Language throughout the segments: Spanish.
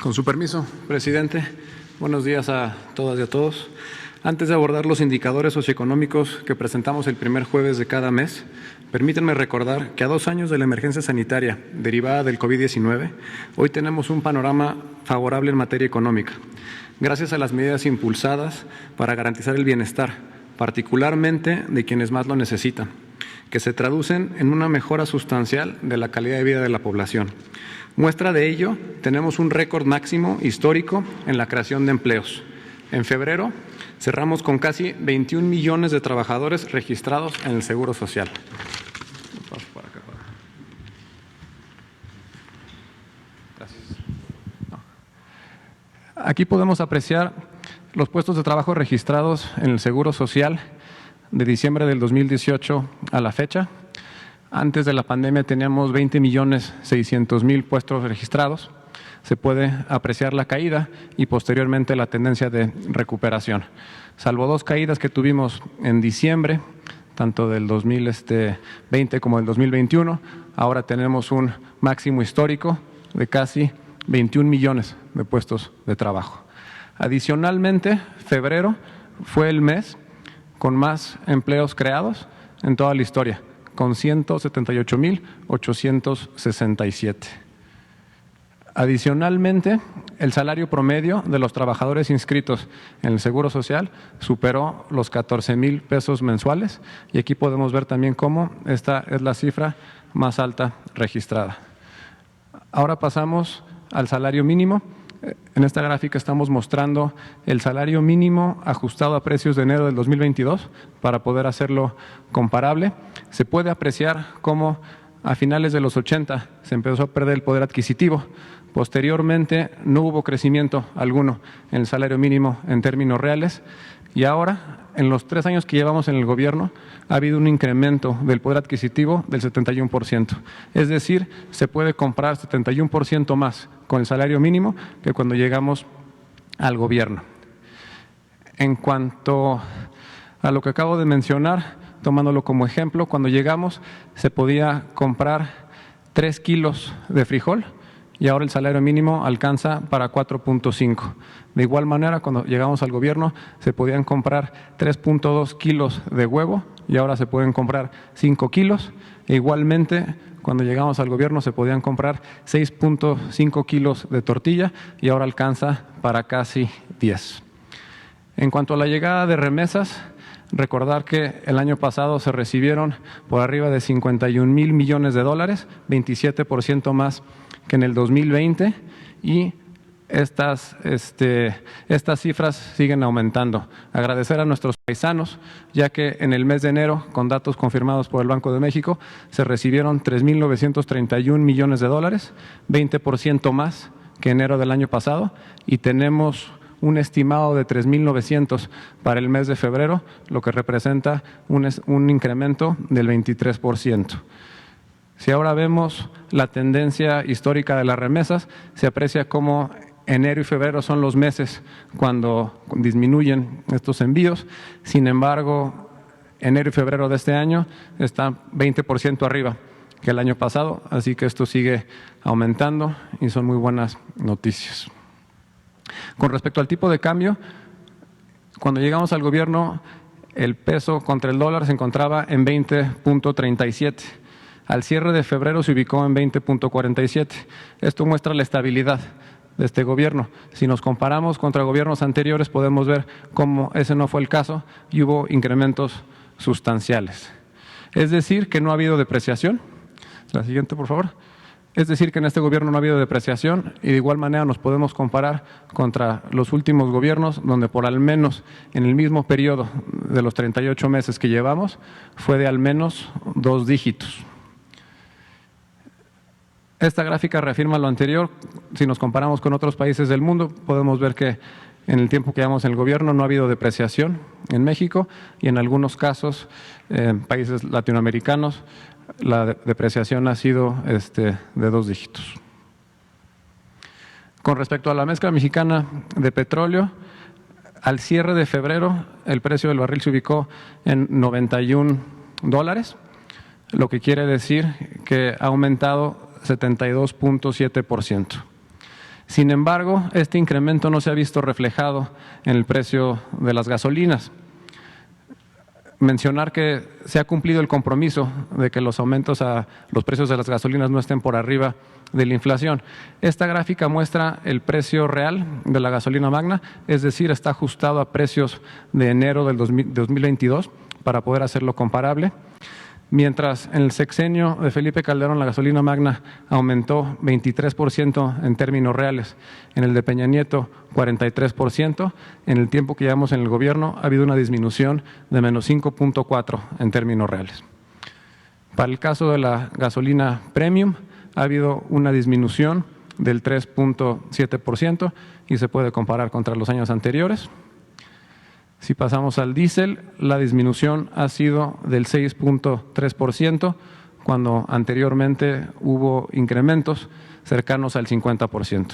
Con su permiso, presidente, buenos días a todas y a todos. Antes de abordar los indicadores socioeconómicos que presentamos el primer jueves de cada mes, permítanme recordar que a 2 años de la emergencia sanitaria derivada del COVID-19, hoy tenemos un panorama favorable en materia económica, gracias a las medidas impulsadas para garantizar el bienestar, particularmente de quienes más lo necesitan, que se traducen en una mejora sustancial de la calidad de vida de la población. Muestra de ello, tenemos un récord máximo histórico en la creación de empleos. En febrero cerramos con casi 21 millones de trabajadores registrados en el Seguro Social. Gracias. Aquí podemos apreciar los puestos de trabajo registrados en el Seguro Social de diciembre del 2018 a la fecha. Antes de la pandemia teníamos 20.600.000 puestos registrados. Se puede apreciar la caída y posteriormente la tendencia de recuperación. Salvo 2 caídas que tuvimos en diciembre, tanto del 2020 como del 2021, ahora tenemos un máximo histórico de casi 21 millones de puestos de trabajo. Adicionalmente, febrero fue el mes con más empleos creados en toda la historia, con 178.867. Adicionalmente, el salario promedio de los trabajadores inscritos en el Seguro Social superó los 14,000 pesos mensuales y aquí podemos ver también cómo esta es la cifra más alta registrada. Ahora pasamos al salario mínimo. En esta gráfica estamos mostrando el salario mínimo ajustado a precios de enero del 2022 para poder hacerlo comparable. Se puede apreciar cómo a finales de los 80 se empezó a perder el poder adquisitivo. Posteriormente no hubo crecimiento alguno en el salario mínimo en términos reales y ahora, en los 3 años que llevamos en el gobierno, ha habido un incremento del poder adquisitivo del 71%. Es decir, se puede comprar 71% más con el salario mínimo que cuando llegamos al gobierno. En cuanto a lo que acabo de mencionar, tomándolo como ejemplo, cuando llegamos se podía comprar 3 kilos de frijol y ahora el salario mínimo alcanza para 4.5. De igual manera, cuando llegamos al gobierno se podían comprar 3.2 kilos de huevo y ahora se pueden comprar 5 kilos. E igualmente, cuando llegamos al gobierno se podían comprar 6.5 kilos de tortilla y ahora alcanza para casi 10. En cuanto a la llegada de remesas, recordar que el año pasado se recibieron por arriba de 51,000 millones de dólares, 27% más que en el 2020 y estas cifras siguen aumentando. Agradecer a nuestros paisanos, ya que en el mes de enero, con datos confirmados por el Banco de México, se recibieron 3,931 millones de dólares, 20% más que enero del año pasado y tenemos un estimado de 3,900 para el mes de febrero, lo que representa un incremento del 23%. Si ahora vemos la tendencia histórica de las remesas, se aprecia cómo enero y febrero son los meses cuando disminuyen estos envíos. Sin embargo, enero y febrero de este año están 20% arriba que el año pasado, así que esto sigue aumentando y son muy buenas noticias. Con respecto al tipo de cambio, cuando llegamos al gobierno, el peso contra el dólar se encontraba en 20.37. Al cierre de febrero se ubicó en 20.47. Esto muestra la estabilidad de este gobierno. Si nos comparamos contra gobiernos anteriores, podemos ver cómo ese no fue el caso y hubo incrementos sustanciales. Es decir, que no ha habido depreciación. La siguiente, por favor. Es decir, que en este gobierno no ha habido depreciación y de igual manera nos podemos comparar contra los últimos gobiernos donde por al menos en el mismo periodo de los 38 meses que llevamos fue de al menos 2 dígitos. Esta gráfica reafirma lo anterior. Si nos comparamos con otros países del mundo, podemos ver que en el tiempo que llevamos en el gobierno no ha habido depreciación en México y en algunos casos, en países latinoamericanos, la depreciación ha sido de 2 dígitos. Con respecto a la mezcla mexicana de petróleo, al cierre de febrero el precio del barril se ubicó en $91, lo que quiere decir que ha aumentado 72.7%. Sin embargo, este incremento no se ha visto reflejado en el precio de las gasolinas. Mencionar que se ha cumplido el compromiso de que los aumentos a los precios de las gasolinas no estén por arriba de la inflación. Esta gráfica muestra el precio real de la gasolina magna, es decir, está ajustado a precios de enero del 2022 para poder hacerlo comparable. Mientras en el sexenio de Felipe Calderón la gasolina magna aumentó 23% en términos reales, en el de Peña Nieto 43%, en el tiempo que llevamos en el gobierno ha habido una disminución de menos 5.4% en términos reales. Para el caso de la gasolina premium ha habido una disminución del 3.7% y se puede comparar contra los años anteriores. Si pasamos al diésel, la disminución ha sido del 6.3%, cuando anteriormente hubo incrementos cercanos al 50%.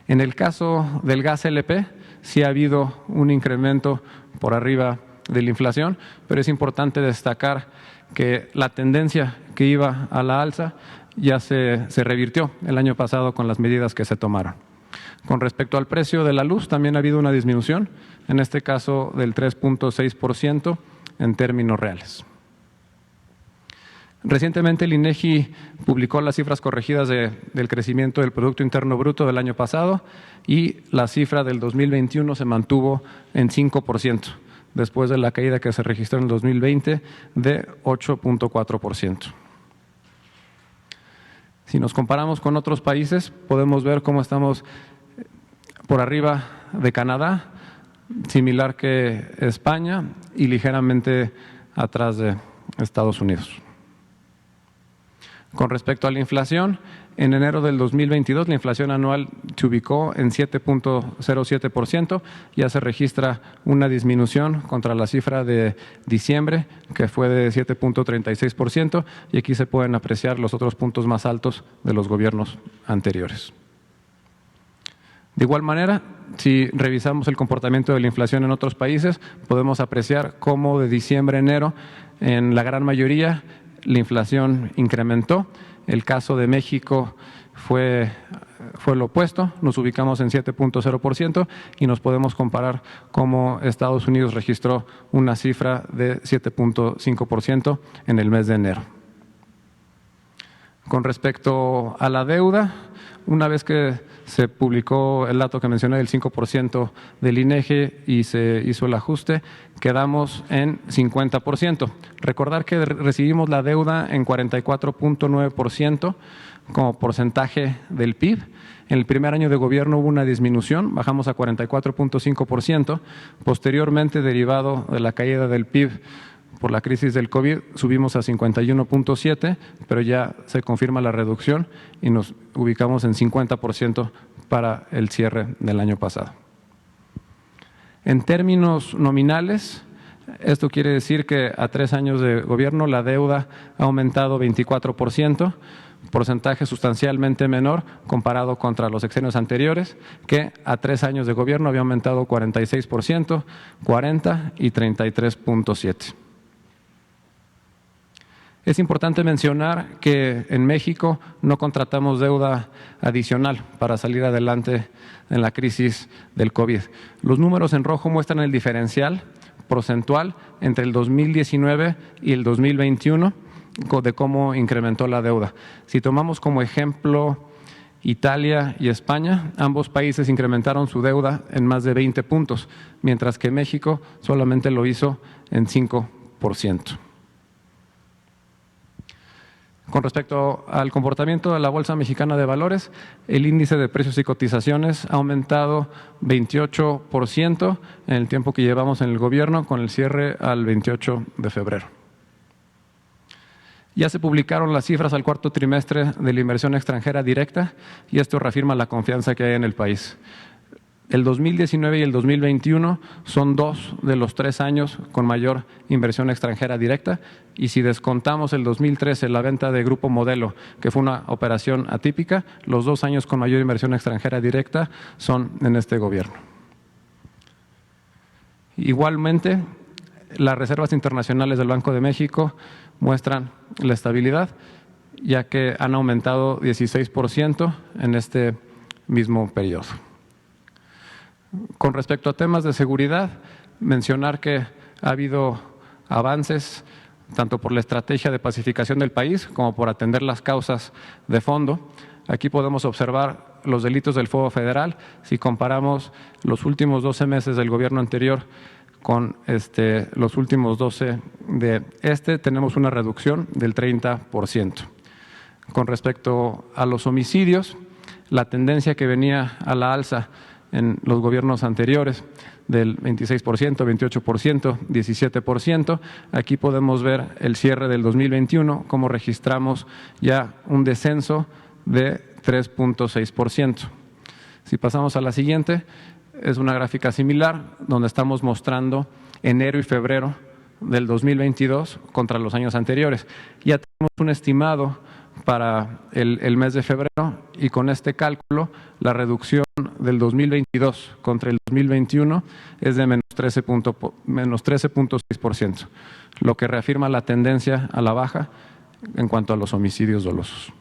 En el caso del gas LP, sí ha habido un incremento por arriba de la inflación, pero es importante destacar que la tendencia que iba a la alza ya se revirtió el año pasado con las medidas que se tomaron. Con respecto al precio de la luz, también ha habido una disminución, en este caso del 3.6% en términos reales. Recientemente el INEGI publicó las cifras corregidas del crecimiento del Producto Interno Bruto del año pasado y la cifra del 2021 se mantuvo en 5%, después de la caída que se registró en el 2020 de 8.4%. Si nos comparamos con otros países, podemos ver cómo estamos por arriba de Canadá, similar que España y ligeramente atrás de Estados Unidos. Con respecto a la inflación, en enero del 2022 la inflación anual se ubicó en 7.07%, ya se registra una disminución contra la cifra de diciembre, que fue de 7.36%, y aquí se pueden apreciar los otros puntos más altos de los gobiernos anteriores. De igual manera, si revisamos el comportamiento de la inflación en otros países, podemos apreciar cómo de diciembre a enero, en la gran mayoría, la inflación incrementó. El caso de México fue lo opuesto, nos ubicamos en 7.0% y nos podemos comparar cómo Estados Unidos registró una cifra de 7.5% en el mes de enero. Con respecto a la deuda, una vez que se publicó el dato que mencioné del 5% del INEGI y se hizo el ajuste, quedamos en 50%. Recordar que recibimos la deuda en 44.9% como porcentaje del PIB. En el primer año de gobierno hubo una disminución, bajamos a 44.5%. Posteriormente, derivado de la caída del PIB por la crisis del COVID, subimos a 51.7%, pero ya se confirma la reducción y nos ubicamos en 50% para el cierre del año pasado. En términos nominales, esto quiere decir que a 3 años de gobierno la deuda ha aumentado 24%, porcentaje sustancialmente menor comparado contra los sexenios anteriores, que a 3 años de gobierno había aumentado 46%, 40% y 33.7%. Es importante mencionar que en México no contratamos deuda adicional para salir adelante en la crisis del COVID. Los números en rojo muestran el diferencial porcentual entre el 2019 y el 2021 de cómo incrementó la deuda. Si tomamos como ejemplo Italia y España, ambos países incrementaron su deuda en más de 20 puntos, mientras que México solamente lo hizo en 5%. Con respecto al comportamiento de la Bolsa Mexicana de Valores, el índice de precios y cotizaciones ha aumentado 28% en el tiempo que llevamos en el gobierno, con el cierre al 28 de febrero. Ya se publicaron las cifras al cuarto trimestre de la inversión extranjera directa y esto reafirma la confianza que hay en el país. El 2019 y el 2021 son 2 de los 3 años con mayor inversión extranjera directa y si descontamos el 2013, la venta de Grupo Modelo, que fue una operación atípica, los 2 años con mayor inversión extranjera directa son en este gobierno. Igualmente, las reservas internacionales del Banco de México muestran la estabilidad, ya que han aumentado 16% en este mismo periodo. Con respecto a temas de seguridad, mencionar que ha habido avances tanto por la estrategia de pacificación del país como por atender las causas de fondo. Aquí podemos observar los delitos del fuero federal. Si comparamos los últimos 12 meses del gobierno anterior con los últimos 12 de tenemos una reducción del 30%. Con respecto a los homicidios, la tendencia que venía a la alza en los gobiernos anteriores del 26%, 28%, 17%. Aquí podemos ver el cierre del 2021, cómo registramos ya un descenso de 3.6%. Si pasamos a la siguiente, es una gráfica similar donde estamos mostrando enero y febrero del 2022 contra los años anteriores. Ya tenemos un estimado para el mes de febrero y con este cálculo la reducción del 2022 contra el 2021 es de menos 13.6%, lo que reafirma la tendencia a la baja en cuanto a los homicidios dolosos.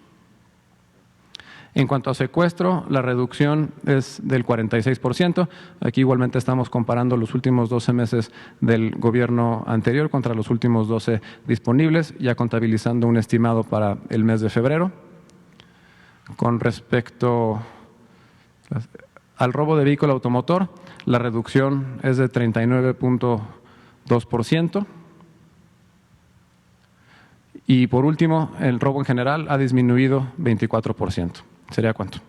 En cuanto a secuestro, la reducción es del 46%. Aquí igualmente estamos comparando los últimos 12 meses del gobierno anterior contra los últimos 12 disponibles, ya contabilizando un estimado para el mes de febrero. Con respecto al robo de vehículo automotor, la reducción es de 39.2%. Y por último, el robo en general ha disminuido 24%. ¿Sería cuánto?